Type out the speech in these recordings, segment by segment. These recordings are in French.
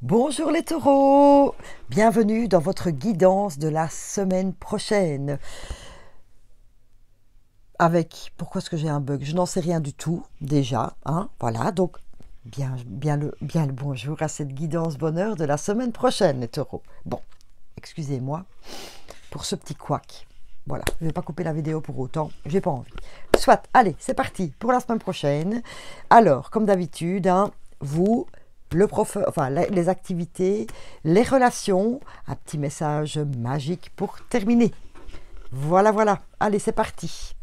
Bonjour les taureaux, bienvenue dans votre guidance de la semaine prochaine. Pourquoi est-ce que j'ai un bug? Je n'en sais rien du tout déjà, hein, voilà, donc bien le bonjour à cette guidance bonheur de la semaine prochaine les taureaux. Bon, excusez-moi pour ce petit couac. Voilà, je ne vais pas couper la vidéo pour autant, j'ai pas envie. Soit, allez, c'est parti pour la semaine prochaine. Alors, comme d'habitude, hein, les activités, les relations, un petit message magique pour terminer. Voilà, allez, c'est parti.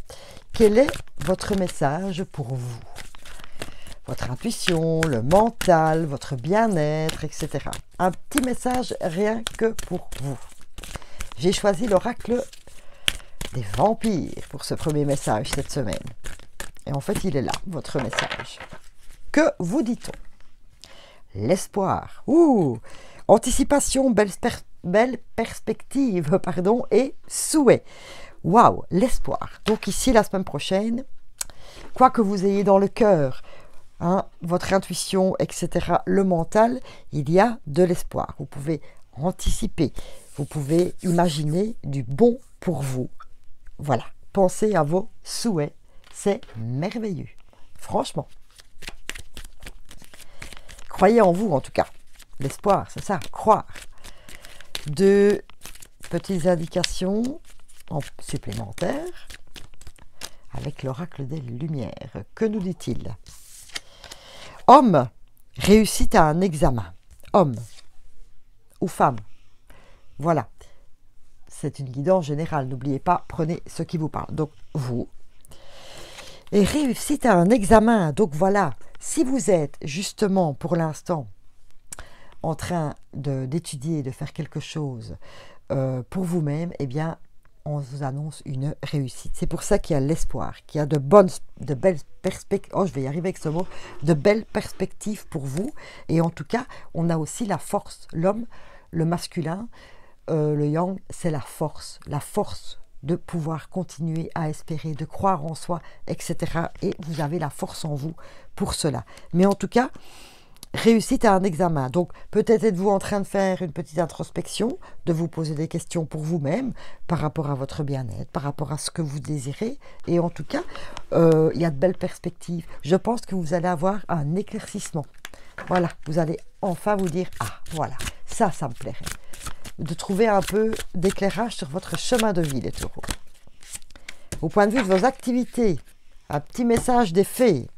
Quel est votre message pour vous? Votre intuition, le mental, votre bien-être, etc. Un petit message rien que pour vous. J'ai choisi l'oracle des vampires pour ce premier message cette semaine. Et en fait, il est là, votre message. Que vous dit-on? L'espoir. Anticipation, belle perspective, pardon, et souhait. Waouh, l'espoir. Donc ici, la semaine prochaine, quoi que vous ayez dans le cœur, hein, votre intuition, etc., le mental, il y a de l'espoir. Vous pouvez anticiper, vous pouvez imaginer du bon pour vous. Voilà, pensez à vos souhaits, c'est merveilleux, franchement. Croyez en vous, en tout cas. L'espoir, c'est ça, croire. Deux petites indications supplémentaires avec l'oracle des Lumières. Que nous dit-il? Homme, réussite à un examen. Homme ou femme. Voilà. C'est une guidance générale. N'oubliez pas, prenez ce qui vous parle. Donc, vous. Et réussite à un examen. Donc, voilà. Si vous êtes justement pour l'instant en train d'étudier, de faire quelque chose pour vous-même, eh bien, on vous annonce une réussite. C'est pour ça qu'il y a l'espoir, qu'il y a de belles perspectives, je vais y arriver avec ce mot, de belles perspectives pour vous. Et en tout cas, on a aussi la force. L'homme, le masculin, le yang, c'est la force de pouvoir continuer à espérer, de croire en soi, etc. Et vous avez la force en vous pour cela. Mais en tout cas, réussite à un examen. Donc, peut-être êtes-vous en train de faire une petite introspection, de vous poser des questions pour vous-même, par rapport à votre bien-être, par rapport à ce que vous désirez. Et en tout cas, il y a de belles perspectives. Je pense que vous allez avoir un éclaircissement. Voilà, vous allez enfin vous dire, ah, voilà, ça me plairait. De trouver un peu d'éclairage sur votre chemin de vie, les taureaux. Au point de vue de vos activités, un petit message des fées.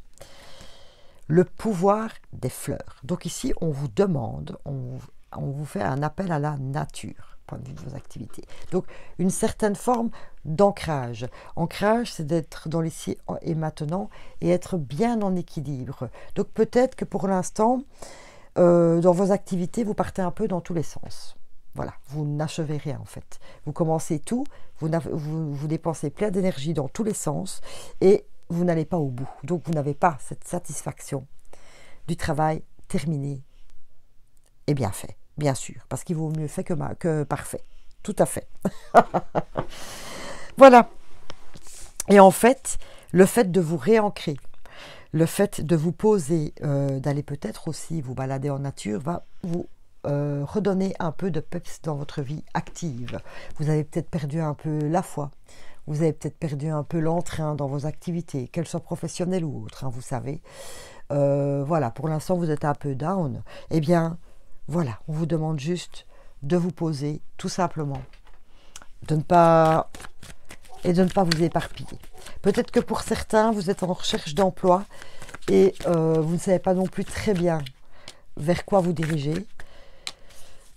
Le pouvoir des fleurs. Donc ici, on vous demande, on vous fait un appel à la nature, au point de vue de vos activités. Donc, une certaine forme d'ancrage. Ancrage, c'est d'être dans l'ici et maintenant et être bien en équilibre. Donc, peut-être que pour l'instant, dans vos activités, vous partez un peu dans tous les sens. Voilà, vous n'achevez rien en fait. Vous commencez tout, vous dépensez plein d'énergie dans tous les sens et vous n'allez pas au bout. Donc, vous n'avez pas cette satisfaction du travail terminé et bien fait, bien sûr. Parce qu'il vaut mieux fait que parfait. Tout à fait. Voilà. Et en fait, le fait de vous réancrer, le fait de vous poser, d'aller peut-être aussi vous balader en nature, va vous redonner un peu de peps dans votre vie active. Vous avez peut-être perdu un peu la foi. Vous avez peut-être perdu un peu l'entrain dans vos activités, qu'elles soient professionnelles ou autres, hein, vous savez. Voilà, pour l'instant, vous êtes un peu down. Eh bien, voilà, on vous demande juste de vous poser, tout simplement. De ne pas vous éparpiller. Peut-être que pour certains, vous êtes en recherche d'emploi et vous ne savez pas non plus très bien vers quoi vous diriger.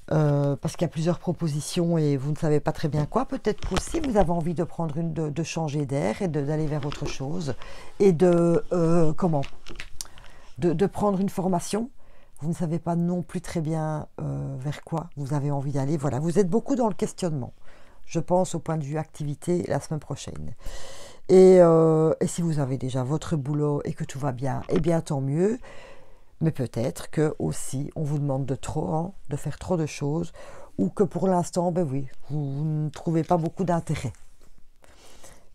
Parce qu'il y a plusieurs propositions et vous ne savez pas très bien quoi. Peut-être qu'aussi vous avez envie de prendre de changer d'air et d'aller vers autre chose et de prendre une formation. Vous ne savez pas non plus très bien vers quoi vous avez envie d'aller. Voilà, vous êtes beaucoup dans le questionnement. Je pense au point de vue activité la semaine prochaine. Et si vous avez déjà votre boulot et que tout va bien, eh bien tant mieux. Mais peut-être que aussi on vous demande de trop, hein, de faire trop de choses, ou que pour l'instant, ben oui, vous ne trouvez pas beaucoup d'intérêt.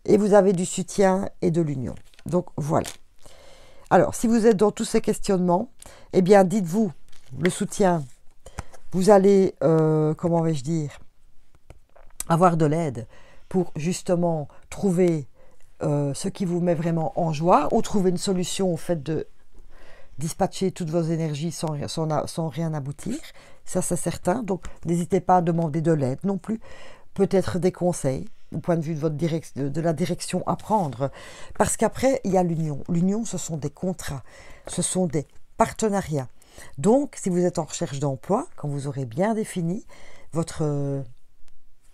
Et vous avez du soutien et de l'union. Donc voilà. Alors, si vous êtes dans tous ces questionnements, eh bien dites-vous, le soutien, Vous allez, comment vais-je dire, avoir de l'aide pour justement trouver ce qui vous met vraiment en joie ou trouver une solution au fait de dispatcher toutes vos énergies sans rien aboutir. Ça, c'est certain. Donc, n'hésitez pas à demander de l'aide non plus. Peut-être des conseils au point de vue de, de la direction à prendre. Parce qu'après, il y a l'union. L'union, ce sont des contrats. Ce sont des partenariats. Donc, si vous êtes en recherche d'emploi, quand vous aurez bien défini votre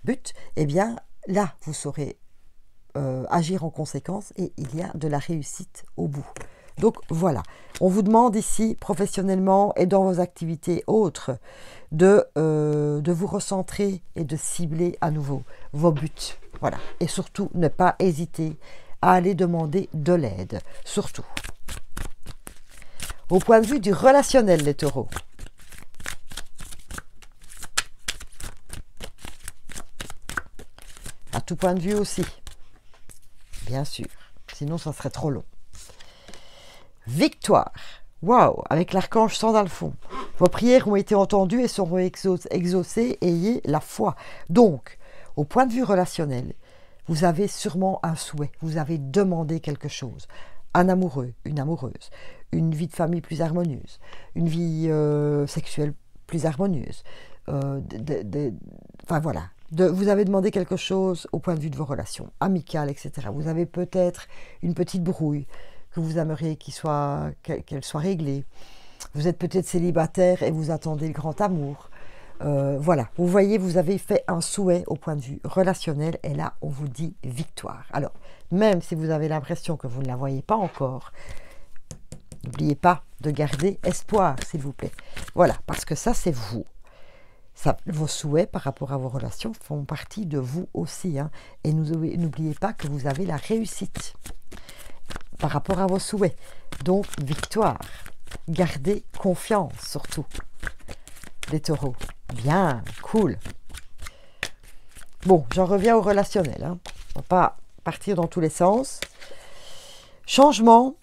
but, eh bien, là, vous saurez agir en conséquence et il y a de la réussite au bout. Donc voilà, on vous demande ici professionnellement et dans vos activités autres de vous recentrer et de cibler à nouveau vos buts. Voilà, et surtout ne pas hésiter à aller demander de l'aide, surtout. Au point de vue du relationnel, les taureaux. À tout point de vue aussi. Bien sûr, sinon ça serait trop long. Victoire. Waouh, avec l'archange Sandalphon. Vos prières ont été entendues et seront exaucées, ayez la foi. Donc, au point de vue relationnel, vous avez sûrement un souhait, vous avez demandé quelque chose. Un amoureux, une amoureuse, une vie de famille plus harmonieuse, une vie sexuelle plus harmonieuse. Enfin voilà. Vous avez demandé quelque chose au point de vue de vos relations amicales, etc. Vous avez peut-être une petite brouille que vous aimeriez qu'elle soit réglée. Vous êtes peut-être célibataire et vous attendez le grand amour. Voilà, vous voyez, vous avez fait un souhait au point de vue relationnel et là, on vous dit victoire. Alors, même si vous avez l'impression que vous ne la voyez pas encore, n'oubliez pas de garder espoir, s'il vous plaît. Voilà, parce que ça, c'est vous. Ça, vos souhaits par rapport à vos relations font partie de vous aussi. Hein. Et n'oubliez pas que vous avez la réussite par rapport à vos souhaits. Donc, victoire. Gardez confiance, surtout. Les taureaux. Bien, cool. Bon, j'en reviens au relationnel. Hein. On va pas partir dans tous les sens. Changement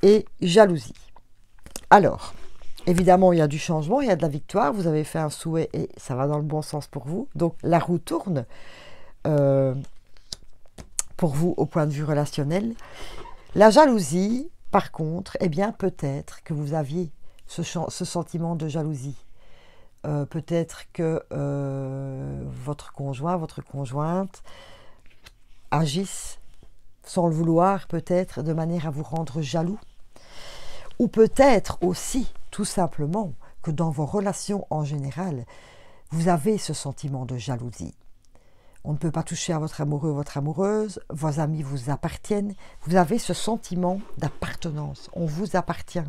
et jalousie. Alors, évidemment, il y a du changement, il y a de la victoire. Vous avez fait un souhait et ça va dans le bon sens pour vous. Donc, la roue tourne pour vous au point de vue relationnel. La jalousie, par contre, eh bien, peut-être que vous aviez ce sentiment de jalousie. Peut-être que votre conjoint, votre conjointe agissent sans le vouloir, peut-être de manière à vous rendre jaloux. Ou peut-être aussi, tout simplement, que dans vos relations en général, vous avez ce sentiment de jalousie. On ne peut pas toucher à votre amoureux ou votre amoureuse, vos amis vous appartiennent, vous avez ce sentiment d'appartenance, on vous appartient,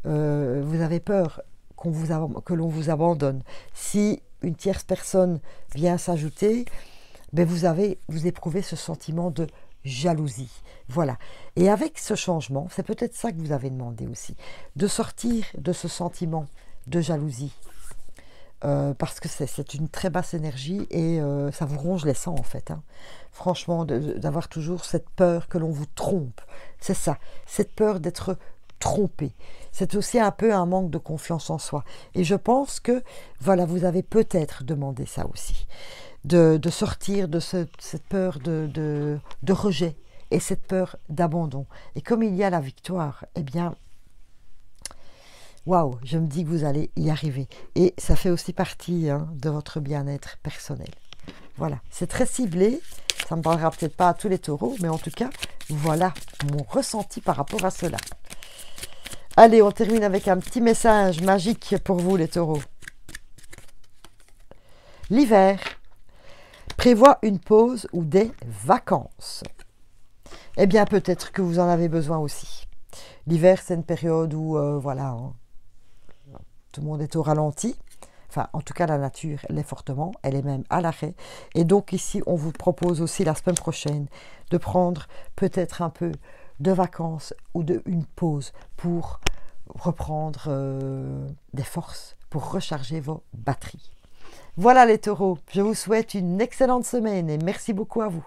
vous avez peur que l'on vous abandonne. Si une tierce personne vient s'ajouter, ben vous éprouvez ce sentiment de jalousie. Voilà. Et avec ce changement, c'est peut-être ça que vous avez demandé aussi, de sortir de ce sentiment de jalousie. Parce que c'est une très basse énergie et ça vous ronge les sangs en fait. Hein. Franchement, d'avoir toujours cette peur que l'on vous trompe. C'est ça, cette peur d'être trompé. C'est aussi un peu un manque de confiance en soi. Et je pense que, voilà, vous avez peut-être demandé ça aussi. De sortir de cette peur de rejet et cette peur d'abandon. Et comme il y a la victoire, eh bien, waouh, je me dis que vous allez y arriver. Et ça fait aussi partie de votre bien-être personnel. Voilà, c'est très ciblé. Ça ne parlera peut-être pas à tous les taureaux, mais en tout cas, voilà mon ressenti par rapport à cela. Allez, on termine avec un petit message magique pour vous, les taureaux. L'hiver prévoit une pause ou des vacances. Eh bien, peut-être que vous en avez besoin aussi. L'hiver, c'est une période où, voilà, tout le monde est au ralenti. Enfin, en tout cas, la nature l'est fortement. Elle est même à l'arrêt. Et donc, ici, on vous propose aussi la semaine prochaine de prendre peut-être un peu de vacances ou une pause pour reprendre des forces, pour recharger vos batteries. Voilà les taureaux, je vous souhaite une excellente semaine et merci beaucoup à vous.